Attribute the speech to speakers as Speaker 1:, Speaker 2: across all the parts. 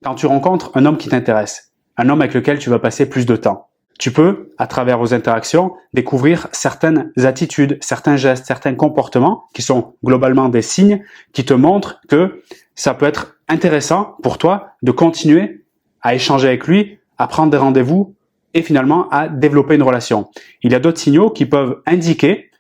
Speaker 1: quand tu rencontres un homme qui t'intéresse, un homme avec lequel tu vas passer plus de temps, tu peux, à travers vos interactions, découvrir certaines attitudes, certains gestes, certains comportements qui sont globalement des signes qui te montrent que ça peut être intéressant pour toi de continuer à échanger avec lui, à prendre des rendez-vous et finalement à développer une relation. Il y a d'autres signaux qui peuvent indiquer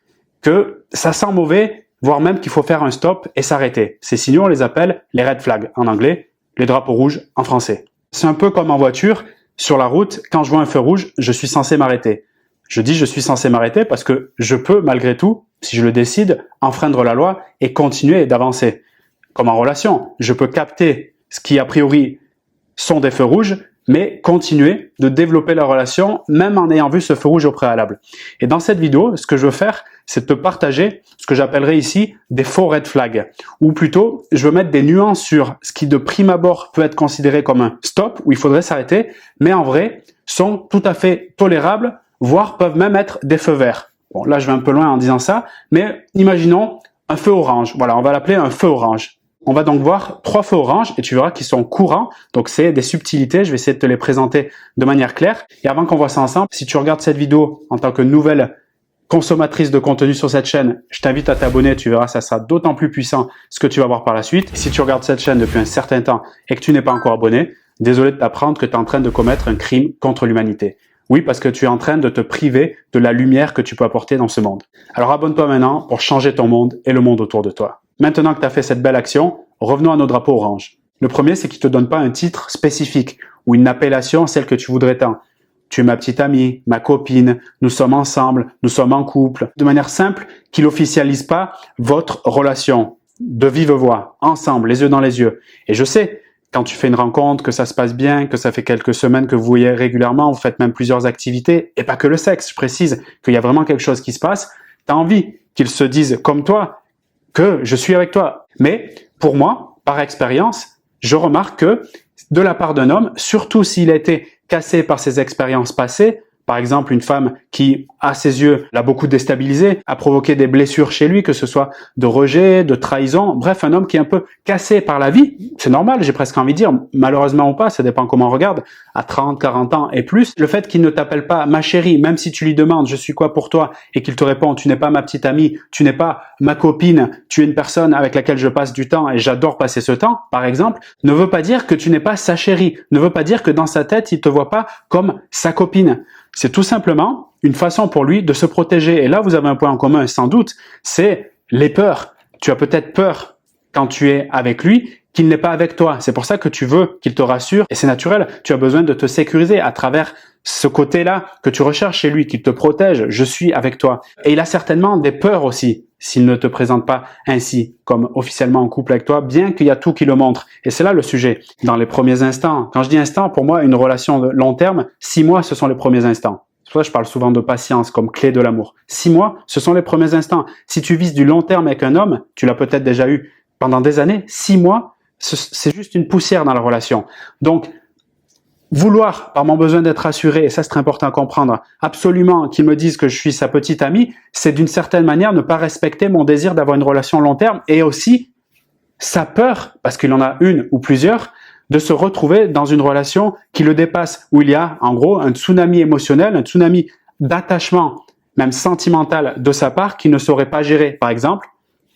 Speaker 1: que ça sent mauvais, voire même qu'il faut faire un stop et s'arrêter. Ces signaux, on les appelle les red flags en anglais, les drapeaux rouges en français. C'est un peu comme en voiture. Sur la route, quand je vois un feu rouge, je suis censé m'arrêter. Je dis je suis censé m'arrêter parce que je peux, malgré tout, si je le décide, enfreindre la loi et continuer d'avancer. Comme en relation, je peux capter ce qui a priori sont des feux rouges, mais continuer de développer la relation même en ayant vu ce feu rouge au préalable. Et dans cette vidéo, ce que je veux faire, c'est de te partager ce que j'appellerais ici des faux red flags. Ou plutôt, je veux mettre des nuances sur ce qui de prime abord peut être considéré comme un stop, où il faudrait s'arrêter, mais en vrai, sont tout à fait tolérables, voire peuvent même être des feux verts. Bon, là je vais un peu loin en disant ça, mais imaginons un feu orange. Voilà, on va l'appeler un feu orange. On va donc voir 3 feux orange et tu verras qu'ils sont courants. Donc c'est des subtilités, je vais essayer de te les présenter de manière claire. Et avant qu'on voit ça ensemble, si tu regardes cette vidéo en tant que nouvelle consommatrice de contenu sur cette chaîne, je t'invite à t'abonner, tu verras, ça sera d'autant plus puissant ce que tu vas voir par la suite. Si tu regardes cette chaîne depuis un certain temps et que tu n'es pas encore abonné, désolé de t'apprendre que tu es en train de commettre un crime contre l'humanité. Oui, parce que tu es en train de te priver de la lumière que tu peux apporter dans ce monde. Alors abonne-toi maintenant pour changer ton monde et le monde autour de toi. Maintenant que tu as fait cette belle action, revenons à nos drapeaux orange. Le premier, c'est qu'il ne te donne pas un titre spécifique ou une appellation, celle que tu voudrais tant. Tu es ma petite amie, ma copine, nous sommes ensemble, nous sommes en couple. De manière simple, qu'il n'officialise pas votre relation de vive voix, ensemble, les yeux dans les yeux. Et je sais, quand tu fais une rencontre, que ça se passe bien, que ça fait quelques semaines que vous voyez régulièrement, vous faites même plusieurs activités, et pas que le sexe, je précise qu'il y a vraiment quelque chose qui se passe, tu as envie qu'ils se disent comme toi, que je suis avec toi. Mais pour moi, par expérience, je remarque que de la part d'un homme, surtout s'il a été cassé par ses expériences passées, par exemple une femme qui, à ses yeux, l'a beaucoup déstabilisé, a provoqué des blessures chez lui, que ce soit de rejet, de trahison, bref, un homme qui est un peu cassé par la vie, c'est normal, j'ai presque envie de dire, malheureusement ou pas, ça dépend comment on regarde, à 30, 40 ans et plus, le fait qu'il ne t'appelle pas ma chérie, même si tu lui demandes je suis quoi pour toi, et qu'il te répond tu n'es pas ma petite amie, tu n'es pas ma copine, tu es une personne avec laquelle je passe du temps et j'adore passer ce temps, par exemple, ne veut pas dire que tu n'es pas sa chérie, ne veut pas dire que dans sa tête, il te voit pas comme sa copine. C'est tout simplement une façon pour lui de se protéger. Et là, vous avez un point en commun, sans doute, c'est les peurs. Tu as peut-être peur quand tu es avec lui qu'il n'est pas avec toi. C'est pour ça que tu veux qu'il te rassure. Et c'est naturel, tu as besoin de te sécuriser à travers ce côté-là que tu recherches chez lui, qu'il te protège. Je suis avec toi. Et il a certainement des peurs aussi, s'il ne te présente pas ainsi, comme officiellement en couple avec toi, bien qu'il y a tout qui le montre. Et c'est là le sujet. Dans les premiers instants, quand je dis instant, pour moi, une relation de long terme, 6 mois, ce sont les premiers instants. C'est pour ça que je parle souvent de patience comme clé de l'amour. 6 mois, ce sont les premiers instants. Si tu vises du long terme avec un homme, tu l'as peut-être déjà eu pendant des années, 6 mois, c'est juste une poussière dans la relation. Donc, vouloir, par mon besoin d'être assuré, et ça c'est très important à comprendre, absolument qu'ils me disent que je suis sa petite amie, c'est d'une certaine manière ne pas respecter mon désir d'avoir une relation long terme et aussi sa peur, parce qu'il en a une ou plusieurs, de se retrouver dans une relation qui le dépasse, où il y a en gros un tsunami émotionnel, un tsunami d'attachement, même sentimental de sa part, qu'il ne saurait pas gérer. Par exemple,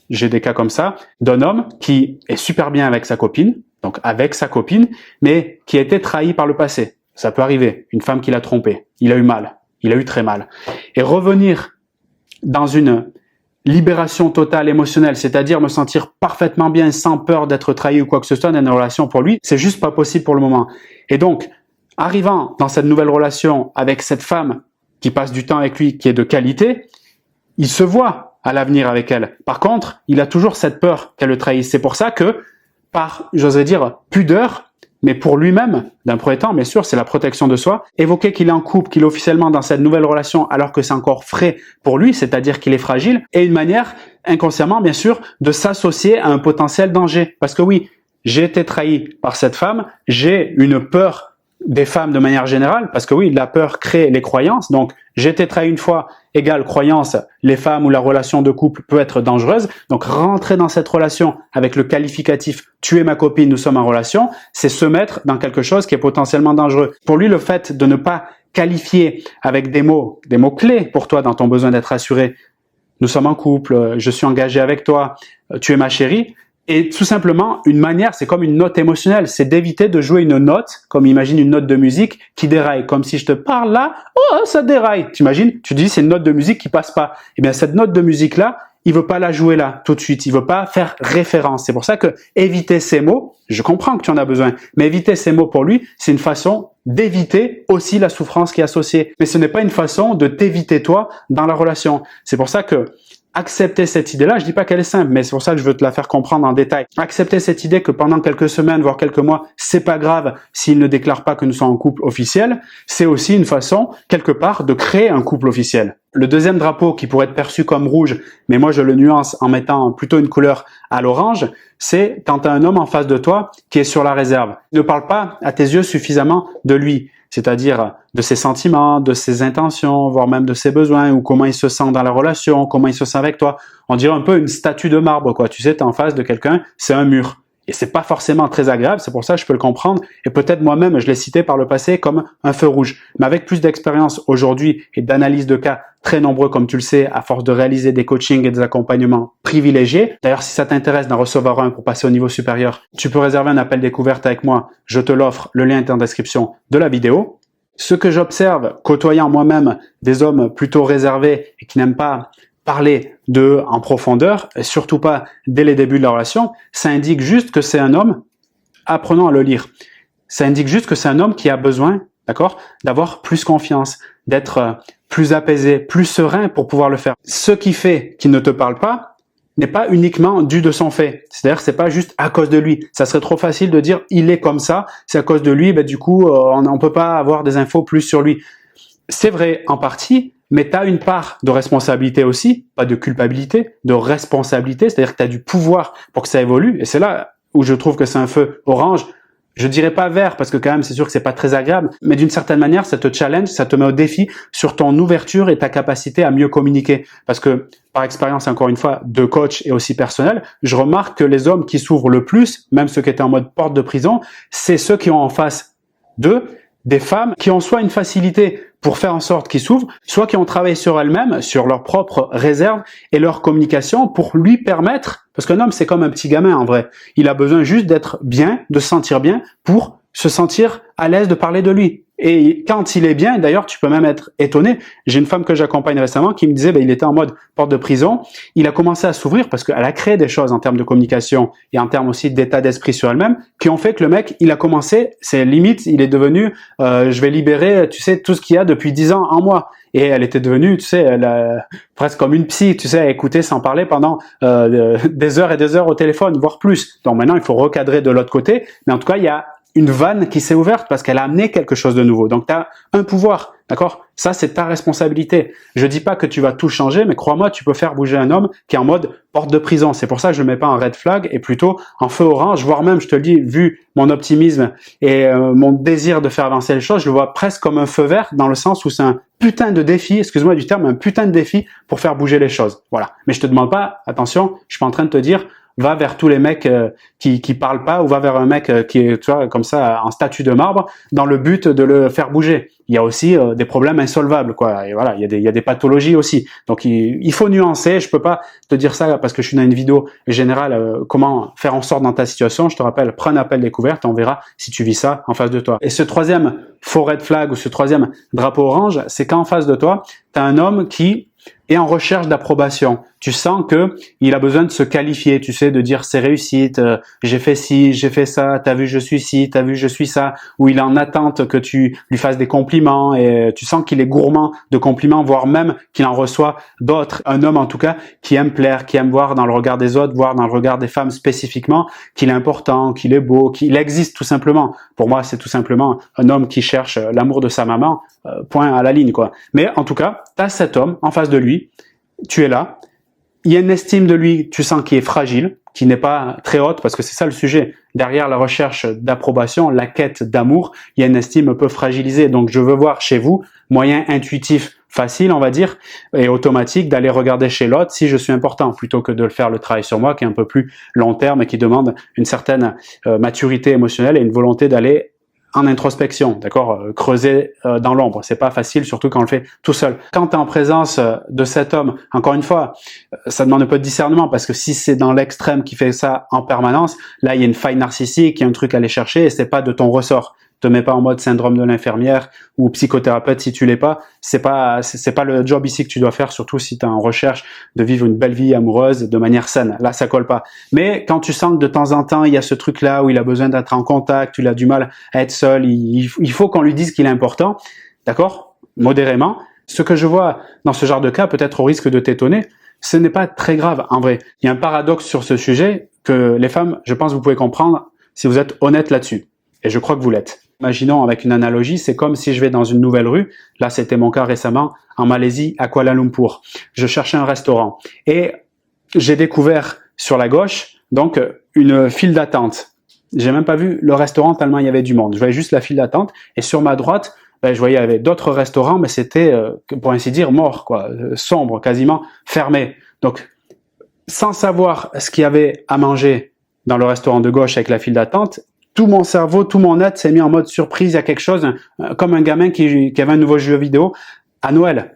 Speaker 1: j'ai des cas comme ça, d'un homme qui est super bien avec sa copine, donc avec sa copine, mais qui a été trahi par le passé. Ça peut arriver, une femme qui l'a trompé, il a eu mal, il a eu très mal. Et revenir dans une libération totale émotionnelle, c'est-à-dire me sentir parfaitement bien sans peur d'être trahi ou quoi que ce soit dans une relation pour lui, c'est juste pas possible pour le moment. Et donc, arrivant dans cette nouvelle relation avec cette femme qui passe du temps avec lui, qui est de qualité, il se voit à l'avenir avec elle. Par contre, il a toujours cette peur qu'elle le trahisse. C'est pour ça que, par, j'oserais dire, pudeur, mais pour lui-même, d'un premier temps, bien sûr, c'est la protection de soi, évoquer qu'il est en couple, qu'il est officiellement dans cette nouvelle relation alors que c'est encore frais pour lui, c'est-à-dire qu'il est fragile, et une manière, inconsciemment, bien sûr, de s'associer à un potentiel danger. Parce que oui, j'ai été trahi par cette femme, j'ai une peur des femmes de manière générale, parce que oui, la peur crée les croyances. Donc, j'ai été trahi une fois égale croyance, les femmes ou la relation de couple peut être dangereuse. Donc, rentrer dans cette relation avec le qualificatif « tu es ma copine, nous sommes en relation », c'est se mettre dans quelque chose qui est potentiellement dangereux. Pour lui, le fait de ne pas qualifier avec des mots clés pour toi dans ton besoin d'être assuré, nous sommes en couple, je suis engagé avec toi, tu es ma chérie, et tout simplement, une manière, c'est comme une note émotionnelle, c'est d'éviter de jouer une note, comme imagine une note de musique qui déraille, comme si je te parle là, oh, ça déraille. T'imagines? Tu dis, c'est une note de musique qui passe pas. Eh bien, cette note de musique-là, il veut pas la jouer là, tout de suite. Il veut pas faire référence. C'est pour ça que éviter ces mots, je comprends que tu en as besoin, mais éviter ces mots pour lui, c'est une façon d'éviter aussi la souffrance qui est associée. Mais ce n'est pas une façon de t'éviter toi dans la relation. C'est pour ça que accepter cette idée-là, je dis pas qu'elle est simple, mais c'est pour ça que je veux te la faire comprendre en détail. Accepter cette idée que pendant quelques semaines, voire quelques mois, c'est pas grave s'il ne déclare pas que nous sommes en couple officiel, c'est aussi une façon, quelque part, de créer un couple officiel. Le deuxième drapeau qui pourrait être perçu comme rouge, mais moi je le nuance en mettant plutôt une couleur à l'orange, c'est quand tu as un homme en face de toi qui est sur la réserve. Ne parle pas à tes yeux suffisamment de lui, c'est-à-dire de ses sentiments, de ses intentions, voire même de ses besoins, ou comment il se sent dans la relation, comment il se sent avec toi. On dirait un peu une statue de marbre, quoi. Tu sais, t'es en face de quelqu'un, c'est un mur. Et c'est pas forcément très agréable, c'est pour ça que je peux le comprendre. Et peut-être moi-même, je l'ai cité par le passé comme un feu rouge. Mais avec plus d'expérience aujourd'hui et d'analyse de cas très nombreux, comme tu le sais, à force de réaliser des coachings et des accompagnements privilégiés. D'ailleurs, si ça t'intéresse d'en recevoir un pour passer au niveau supérieur, tu peux réserver un appel découverte avec moi. Je te l'offre, le lien est en description de la vidéo. Ce que j'observe, côtoyant moi-même des hommes plutôt réservés et qui n'aiment pas parler d'eux en profondeur, et surtout pas dès les débuts de la relation, ça indique juste que c'est un homme, apprenons à le lire, ça indique juste que c'est un homme qui a besoin, d'accord, d'avoir plus confiance, d'être plus apaisé, plus serein pour pouvoir le faire. Ce qui fait qu'il ne te parle pas n'est pas uniquement dû de son fait, c'est-à-dire c'est pas juste à cause de lui. Ça serait trop facile de dire il est comme ça, c'est à cause de lui, ben du coup on peut pas avoir des infos plus sur lui. C'est vrai en partie, mais tu as une part de responsabilité aussi, pas de culpabilité, de responsabilité, c'est-à-dire que tu as du pouvoir pour que ça évolue, et c'est là où je trouve que c'est un feu orange. Je dirais pas vert, parce que quand même c'est sûr que c'est pas très agréable, mais d'une certaine manière ça te challenge, ça te met au défi sur ton ouverture et ta capacité à mieux communiquer. Parce que par expérience, encore une fois, de coach et aussi personnel, je remarque que les hommes qui s'ouvrent le plus, même ceux qui étaient en mode porte de prison, c'est ceux qui ont en face d'eux des femmes qui ont soit une facilité pour faire en sorte qu'ils s'ouvrent, soit qui ont travaillé sur elles-mêmes, sur leur propre réserve et leur communication pour lui permettre, parce qu'un homme c'est comme un petit gamin en vrai, il a besoin juste d'être bien, de se sentir bien pour se sentir à l'aise de parler de lui. Et quand il est bien, d'ailleurs, tu peux même être étonné. J'ai une femme que j'accompagne récemment qui me disait, il était en mode porte de prison. Il a commencé à s'ouvrir parce qu'elle a créé des choses en termes de communication et en termes aussi d'état d'esprit sur elle-même qui ont fait que le mec, il a commencé, c'est limite, il est devenu, je vais libérer, tu sais, tout ce qu'il y a depuis 10 ans en moi. Et elle était devenue, tu sais, presque comme une psy, tu sais, à écouter sans parler pendant des heures et des heures au téléphone, voire plus. Donc maintenant, il faut recadrer de l'autre côté. Mais en tout cas, il y a une vanne qui s'est ouverte parce qu'elle a amené quelque chose de nouveau. Donc, tu as un pouvoir, d'accord? Ça, c'est ta responsabilité. Je dis pas que tu vas tout changer, mais crois-moi, tu peux faire bouger un homme qui est en mode porte de prison. C'est pour ça que je ne mets pas en red flag et plutôt en feu orange, voire même, je te le dis, vu mon optimisme et mon désir de faire avancer les choses, je le vois presque comme un feu vert dans le sens où c'est un putain de défi, excuse-moi du terme, un putain de défi pour faire bouger les choses. Voilà. Mais je te demande pas, attention, je suis pas en train de te dire, va vers tous les mecs qui parlent pas ou va vers un mec qui est, tu vois, comme ça, en statue de marbre, dans le but de le faire bouger. Il y a aussi des problèmes insolvables, quoi. Et voilà, il y a des pathologies aussi. Donc, il faut nuancer. Je peux pas te dire ça parce que je suis dans une vidéo générale, comment faire en sorte dans ta situation. Je te rappelle, prends un appel découverte, on verra si tu vis ça en face de toi. Et ce troisième faux red flag ou ce troisième drapeau orange, c'est qu'en face de toi, tu as un homme qui est en recherche d'approbation. Tu sens que il a besoin de se qualifier, tu sais, de dire c'est réussite, j'ai fait ci, j'ai fait ça, t'as vu je suis ci, t'as vu je suis ça, ou il est en attente que tu lui fasses des compliments et tu sens qu'il est gourmand de compliments, voire même qu'il en reçoit d'autres. Un homme en tout cas qui aime plaire, qui aime voir dans le regard des autres, voir dans le regard des femmes spécifiquement qu'il est important, qu'il est beau, qu'il existe tout simplement. Pour moi, c'est tout simplement un homme qui cherche l'amour de sa maman, point à la ligne, quoi. Mais en tout cas, t'as cet homme en face de lui, tu es là, il y a une estime de lui, tu sens qu'il est fragile, qui n'est pas très haute, parce que c'est ça le sujet. Derrière la recherche d'approbation, la quête d'amour, il y a une estime un peu fragilisée. Donc je veux voir chez vous, moyen intuitif, facile, on va dire, et automatique d'aller regarder chez l'autre si je suis important, plutôt que de le faire le travail sur moi qui est un peu plus long terme et qui demande une certaine maturité émotionnelle et une volonté d'aller en introspection, d'accord, creuser dans l'ombre. C'est pas facile, surtout quand on le fait tout seul. Quand tu es en présence de cet homme, encore une fois, ça demande un peu de discernement, parce que si c'est dans l'extrême qui fait ça en permanence, là il y a une faille narcissique, il y a un truc à aller chercher et c'est pas de ton ressort. Te mets pas en mode syndrome de l'infirmière ou psychothérapeute si tu l'es pas. C'est pas le job ici que tu dois faire, surtout si tu es en recherche de vivre une belle vie amoureuse de manière saine. Là, ça colle pas. Mais quand tu sens que de temps en temps, il y a ce truc-là où il a besoin d'être en contact, il a du mal à être seul, il faut qu'on lui dise qu'il est important, d'accord? Modérément. Ce que je vois dans ce genre de cas, peut-être au risque de t'étonner, ce n'est pas très grave en vrai. Il y a un paradoxe sur ce sujet que les femmes, je pense, vous pouvez comprendre si vous êtes honnête là-dessus. Et je crois que vous l'êtes. Imaginons avec une analogie, c'est comme si je vais dans une nouvelle rue. Là, c'était mon cas récemment en Malaisie, à Kuala Lumpur. Je cherchais un restaurant et j'ai découvert sur la gauche donc une file d'attente. J'ai même pas vu le restaurant tellement il y avait du monde. Je voyais juste la file d'attente et sur ma droite, je voyais il y avait d'autres restaurants, mais c'était pour ainsi dire mort, quoi, sombre, quasiment fermé. Donc, sans savoir ce qu'il y avait à manger dans le restaurant de gauche avec la file d'attente, tout mon cerveau, tout mon être s'est mis en mode surprise. Il y a quelque chose, comme un gamin qui avait un nouveau jeu vidéo à Noël.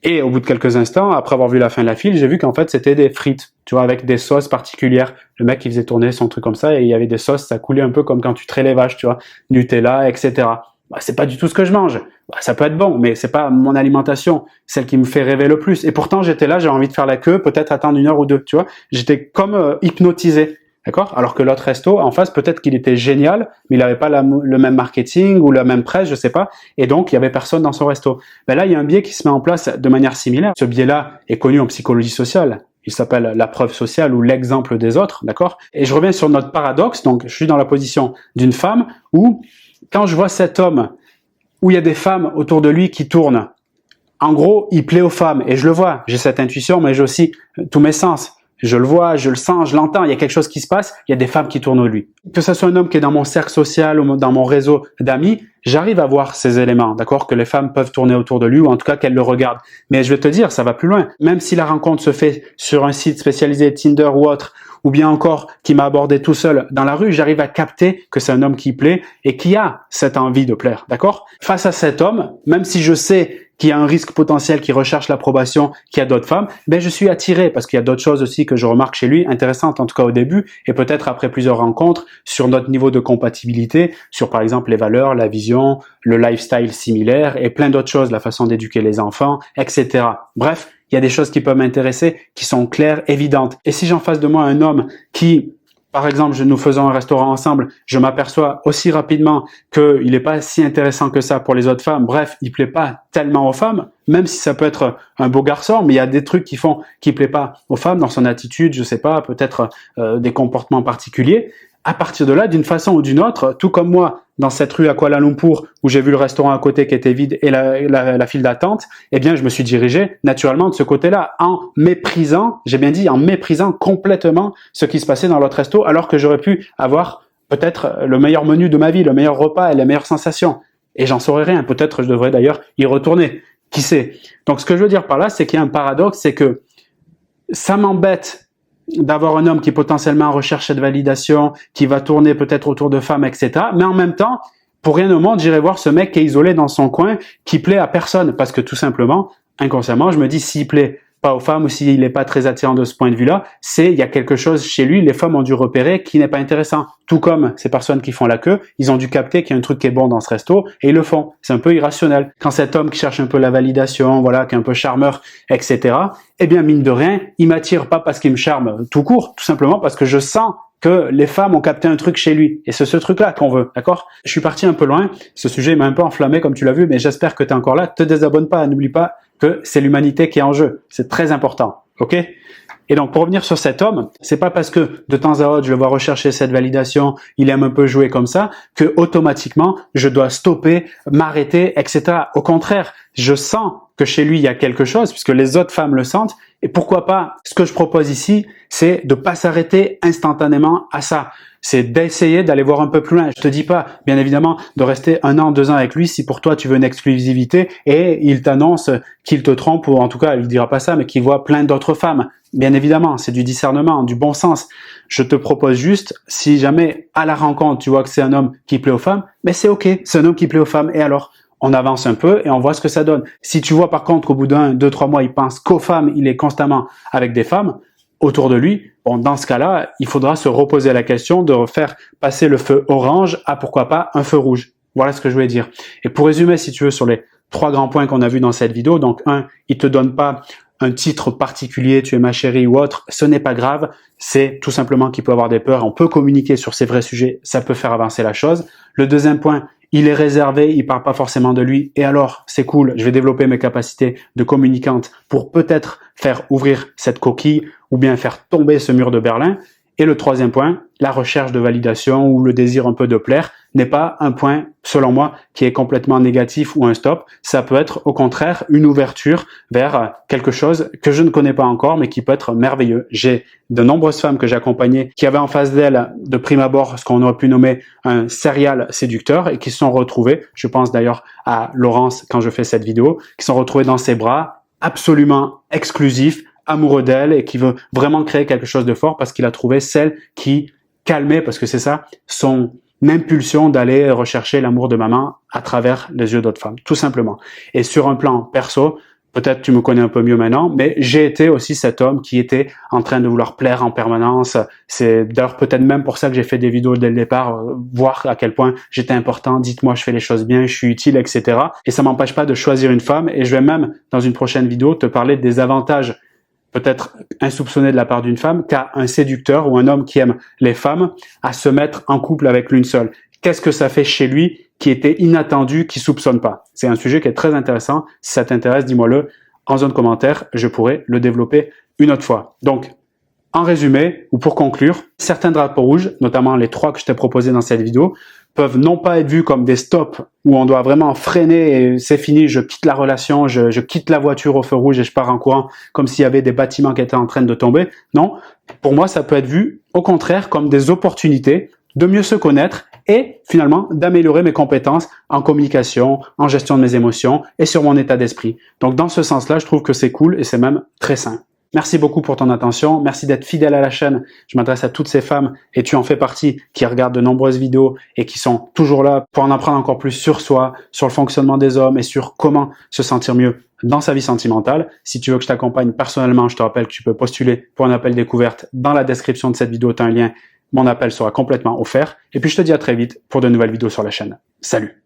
Speaker 1: Et au bout de quelques instants, après avoir vu la fin de la file, j'ai vu qu'en fait c'était des frites, tu vois, avec des sauces particulières. Le mec qui faisait tourner son truc comme ça et il y avait des sauces, ça coulait un peu comme quand tu traites les vaches, tu vois, Nutella, etc. Bah, c'est pas du tout ce que je mange. Bah, ça peut être bon, mais c'est pas mon alimentation, celle qui me fait rêver le plus. Et pourtant j'étais là, j'avais envie de faire la queue, peut-être attendre 1 heure ou 2, tu vois. J'étais comme hypnotisé. D'accord? Alors que l'autre resto, en face, peut-être qu'il était génial, mais il n'avait pas le même marketing ou la même presse, je sais pas. Et donc, il y avait personne dans son resto. Ben là, il y a un biais qui se met en place de manière similaire. Ce biais-là est connu en psychologie sociale. Il s'appelle la preuve sociale ou l'exemple des autres, d'accord? Et je reviens sur notre paradoxe. Donc, je suis dans la position d'une femme où, quand je vois cet homme, où il y a des femmes autour de lui qui tournent, en gros, il plaît aux femmes. Et je le vois. J'ai cette intuition, mais j'ai aussi tous mes sens. Je le vois, je le sens, je l'entends, il y a quelque chose qui se passe, il y a des femmes qui tournent au lui. Que ce soit un homme qui est dans mon cercle social ou dans mon réseau d'amis, j'arrive à voir ces éléments, d'accord, que les femmes peuvent tourner autour de lui ou en tout cas qu'elles le regardent. Mais je vais te dire, ça va plus loin. Même si la rencontre se fait sur un site spécialisé Tinder ou autre, ou bien encore qui m'a abordé tout seul dans la rue, j'arrive à capter que c'est un homme qui plaît et qui a cette envie de plaire, d'accord? Face à cet homme, même si je sais qu'il y a un risque potentiel, qui recherche l'approbation, qu'il y a d'autres femmes, ben je suis attiré parce qu'il y a d'autres choses aussi que je remarque chez lui, intéressantes en tout cas au début, et peut-être après plusieurs rencontres, sur notre niveau de compatibilité, sur par exemple les valeurs, la vision, le lifestyle similaire, et plein d'autres choses, la façon d'éduquer les enfants, etc. Bref, il y a des choses qui peuvent m'intéresser, qui sont claires, évidentes. Et si j'en face de moi un homme qui, par exemple, nous faisons un restaurant ensemble, je m'aperçois aussi rapidement qu'il n'est pas si intéressant que ça pour les autres femmes. Bref, il plaît pas tellement aux femmes, même si ça peut être un beau garçon, mais il y a des trucs qui plaît pas aux femmes dans son attitude, je sais pas, peut-être des comportements particuliers. À partir de là, d'une façon ou d'une autre, tout comme moi, dans cette rue à Kuala Lumpur, où j'ai vu le restaurant à côté qui était vide et la file d'attente, eh bien, je me suis dirigé naturellement de ce côté-là, en méprisant, j'ai bien dit, en méprisant complètement ce qui se passait dans l'autre resto, alors que j'aurais pu avoir peut-être le meilleur menu de ma vie, le meilleur repas et les meilleures sensations. Et j'en saurais rien. Peut-être je devrais d'ailleurs y retourner. Qui sait? Donc, ce que je veux dire par là, c'est qu'il y a un paradoxe, c'est que ça m'embête d'avoir un homme qui potentiellement recherche cette validation, qui va tourner peut-être autour de femmes, etc. Mais en même temps, pour rien au monde, j'irai voir ce mec qui est isolé dans son coin, qui plaît à personne. Parce que tout simplement, inconsciemment, je me dis, s'il plaît pas aux femmes ou s'il n'est pas très attirant de ce point de vue-là, il y a quelque chose chez lui, les femmes ont dû repérer qui n'est pas intéressant. Tout comme ces personnes qui font la queue, ils ont dû capter qu'il y a un truc qui est bon dans ce resto et ils le font. C'est un peu irrationnel. Quand cet homme qui cherche un peu la validation, voilà, qui est un peu charmeur, etc., eh bien, mine de rien, il m'attire pas parce qu'il me charme tout court, tout simplement parce que je sens que les femmes ont capté un truc chez lui. Et c'est ce truc-là qu'on veut, d'accord? Je suis parti un peu loin. Ce sujet m'a un peu enflammé, comme tu l'as vu, mais j'espère que tu es encore là. Te désabonne pas, n'oublie pas que c'est l'humanité qui est en jeu. C'est très important, ok? Et donc, pour revenir sur cet homme, c'est pas parce que de temps à autre, je le vois rechercher cette validation, il aime un peu jouer comme ça, que automatiquement, je dois stopper, m'arrêter, etc. Au contraire, je sens que chez lui, il y a quelque chose, puisque les autres femmes le sentent. Et pourquoi pas, ce que je propose ici, c'est de pas s'arrêter instantanément à ça. C'est d'essayer d'aller voir un peu plus loin. Je te dis pas, bien évidemment, de rester 1 an, 2 ans avec lui si pour toi tu veux une exclusivité et il t'annonce qu'il te trompe, ou en tout cas, il dira pas ça, mais qu'il voit plein d'autres femmes. Bien évidemment, c'est du discernement, du bon sens. Je te propose juste, si jamais à la rencontre tu vois que c'est un homme qui plaît aux femmes, mais c'est ok, c'est un homme qui plaît aux femmes. Et alors, on avance un peu et on voit ce que ça donne. Si tu vois par contre qu'au bout d'1, 2, 3 mois, il pense qu'aux femmes, il est constamment avec des femmes autour de lui, bon, dans ce cas-là, il faudra se reposer la question de refaire passer le feu orange à pourquoi pas un feu rouge. Voilà ce que je voulais dire. Et pour résumer, si tu veux, sur les 3 grands points qu'on a vus dans cette vidéo, donc 1, il te donne pas un titre particulier, tu es ma chérie ou autre, ce n'est pas grave, c'est tout simplement qu'il peut avoir des peurs, on peut communiquer sur ces vrais sujets, ça peut faire avancer la chose. Le deuxième point, il est réservé, il parle pas forcément de lui, et alors, c'est cool, je vais développer mes capacités de communicante pour peut-être faire ouvrir cette coquille ou bien faire tomber ce mur de Berlin. Et le troisième point, la recherche de validation ou le désir un peu de plaire n'est pas un point, selon moi, qui est complètement négatif ou un stop. Ça peut être, au contraire, une ouverture vers quelque chose que je ne connais pas encore, mais qui peut être merveilleux. J'ai de nombreuses femmes que j'ai accompagnées qui avaient en face d'elles, de prime abord, ce qu'on aurait pu nommer un serial séducteur et qui se sont retrouvées, je pense d'ailleurs à Laurence quand je fais cette vidéo, qui sont retrouvées dans ses bras, absolument exclusifs, amoureux d'elle et qui veut vraiment créer quelque chose de fort parce qu'il a trouvé celle qui calmait, parce que c'est ça, son impulsion d'aller rechercher l'amour de maman à travers les yeux d'autres femmes, tout simplement. Et sur un plan perso, peut-être tu me connais un peu mieux maintenant, mais j'ai été aussi cet homme qui était en train de vouloir plaire en permanence. C'est d'ailleurs peut-être même pour ça que j'ai fait des vidéos dès le départ, voir à quel point j'étais important, dites-moi je fais les choses bien, je suis utile, etc. Et ça m'empêche pas de choisir une femme, et je vais même, dans une prochaine vidéo, te parler des avantages peut-être insoupçonné de la part d'une femme qu'a un séducteur ou un homme qui aime les femmes à se mettre en couple avec l'une seule. Qu'est-ce que ça fait chez lui qui était inattendu, qui soupçonne pas? C'est un sujet qui est très intéressant. Si ça t'intéresse, dis-moi-le en zone commentaire. Je pourrais le développer une autre fois. Donc, en résumé, ou pour conclure, certains drapeaux rouges, notamment les 3 que je t'ai proposés dans cette vidéo, peuvent non pas être vus comme des stops où on doit vraiment freiner et c'est fini, je quitte la relation, je quitte la voiture au feu rouge et je pars en courant comme s'il y avait des bâtiments qui étaient en train de tomber. Non, pour moi, ça peut être vu au contraire comme des opportunités de mieux se connaître et finalement d'améliorer mes compétences en communication, en gestion de mes émotions et sur mon état d'esprit. Donc dans ce sens-là, je trouve que c'est cool et c'est même très sain. Merci beaucoup pour ton attention, merci d'être fidèle à la chaîne. Je m'adresse à toutes ces femmes, et tu en fais partie, qui regardent de nombreuses vidéos et qui sont toujours là pour en apprendre encore plus sur soi, sur le fonctionnement des hommes et sur comment se sentir mieux dans sa vie sentimentale. Si tu veux que je t'accompagne personnellement, je te rappelle que tu peux postuler pour un appel découverte. Dans la description de cette vidéo, tu as un lien, mon appel sera complètement offert. Et puis je te dis à très vite pour de nouvelles vidéos sur la chaîne. Salut!